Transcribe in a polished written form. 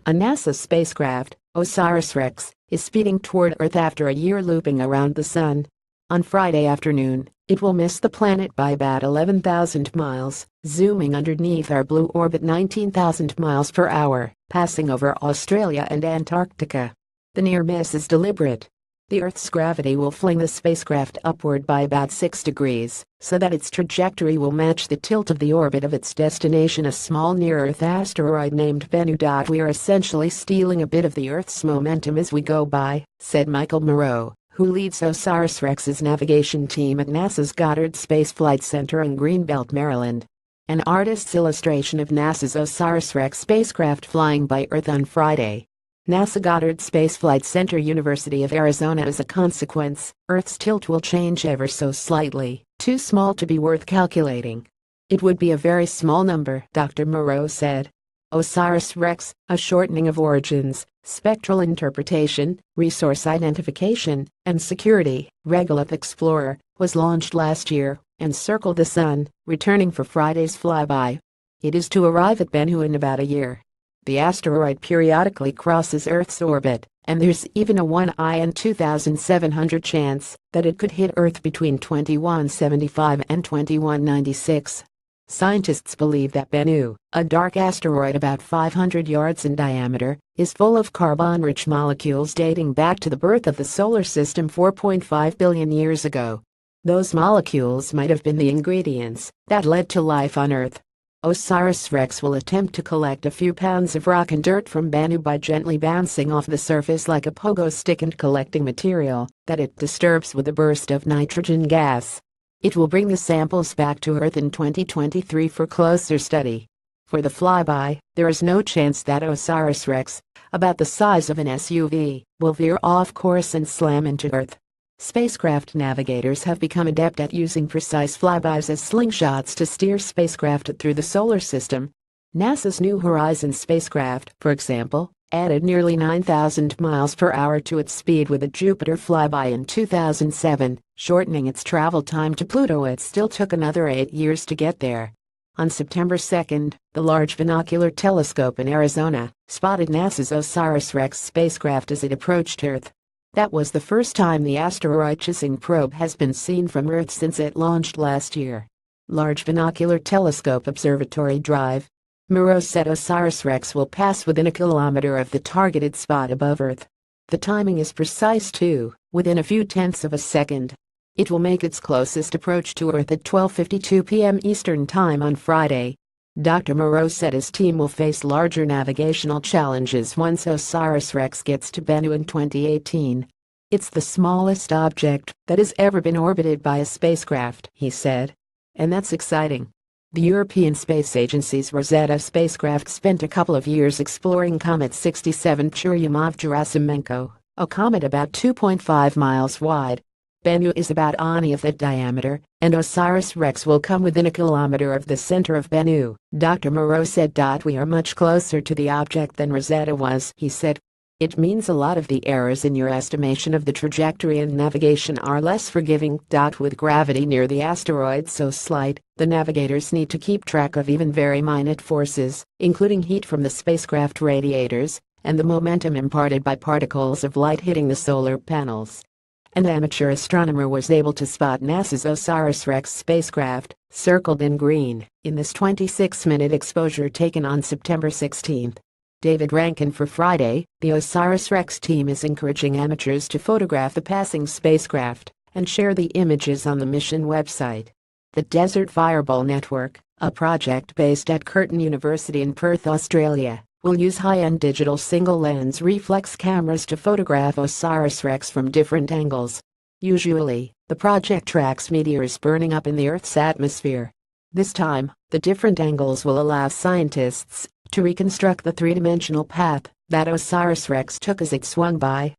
A NASA spacecraft, OsirisRex, is speeding toward Earth after a year looping around the Sun. On Friday afternoon, it will miss the planet by about 11,000 miles, zooming underneath our blue orbit 19,000 miles per hour, passing over Australia and Antarctica. The near miss is deliberate. The Earth's gravity will fling the spacecraft upward by about 6 degrees, so that its trajectory will match the tilt of the orbit of its destination, a small near-Earth asteroid named Bennu. We are essentially stealing a bit of the Earth's momentum as we go by, said Michael Moreau, who leads OsirisRex's navigation team at NASA's Goddard Space Flight Center in Greenbelt, Maryland. An artist's illustration of NASA's OsirisRex spacecraft flying by Earth on Friday. NASA Goddard Space Flight Center, University of Arizona. As a consequence, Earth's tilt will change ever so slightly, too small to be worth calculating. It would be a very small number, Dr. Moreau said. OsirisRex, a shortening of origins, spectral interpretation, resource identification, and security, regolith explorer, was launched last year and circled the Sun, returning for Friday's flyby. It is to arrive at Bennu in about a year. The asteroid periodically crosses Earth's orbit, and there's even a 1 in 2,700 chance that it could hit Earth between 2175 and 2196. Scientists believe that Bennu, a dark asteroid about 500 yards in diameter, is full of carbon-rich molecules dating back to the birth of the solar system 4.5 billion years ago. Those molecules might have been the ingredients that led to life on Earth. OsirisRex will attempt to collect a few pounds of rock and dirt from Bennu by gently bouncing off the surface like a pogo stick and collecting material that it disturbs with a burst of nitrogen gas. It will bring the samples back to Earth in 2023 for closer study. For the flyby, there is no chance that OsirisRex, about the size of an SUV, will veer off course and slam into Earth. Spacecraft navigators have become adept at using precise flybys as slingshots to steer spacecraft through the solar system. NASA's New Horizons spacecraft, for example, added nearly 9,000 miles per hour to its speed with a Jupiter flyby in 2007, shortening its travel time to Pluto. It still took another 8 years to get there. On September 2, the Large Binocular Telescope in Arizona spotted NASA's OsirisRex spacecraft as it approached Earth. That was the first time the asteroid-chasing probe has been seen from Earth since it launched last year. Large Binocular Telescope Observatory Drive. Moreau said OsirisRex will pass within a kilometer of the targeted spot above Earth. The timing is precise too, within a few tenths of a second. It will make its closest approach to Earth at 12:52 p.m. Eastern Time on Friday. Dr. Moreau said his team will face larger navigational challenges once OsirisRex gets to Bennu in 2018. It's the smallest object that has ever been orbited by a spacecraft, he said. And that's exciting. The European Space Agency's Rosetta spacecraft spent a couple of years exploring Comet 67 Churyumov-Gerasimenko, a comet about 2.5 miles wide. Bennu is about one of that diameter, and OsirisRex will come within a kilometer of the center of Bennu, Dr. Moreau said. We are much closer to the object than Rosetta was, he said. It means a lot of the errors in your estimation of the trajectory and navigation are less forgiving. With gravity near the asteroid so slight, the navigators need to keep track of even very minute forces, including heat from the spacecraft radiators, and the momentum imparted by particles of light hitting the solar panels. An amateur astronomer was able to spot NASA's OsirisRex spacecraft, circled in green, in this 26-minute exposure taken on September 16. David Rankin for Friday. The OsirisRex team is encouraging amateurs to photograph the passing spacecraft and share the images on the mission website. The Desert Fireball Network, a project based at Curtin University in Perth, Australia, will use high-end digital single-lens reflex cameras to photograph OsirisRex from different angles. Usually, the project tracks meteors burning up in the Earth's atmosphere. This time, the different angles will allow scientists to reconstruct the three-dimensional path that OsirisRex took as it swung by.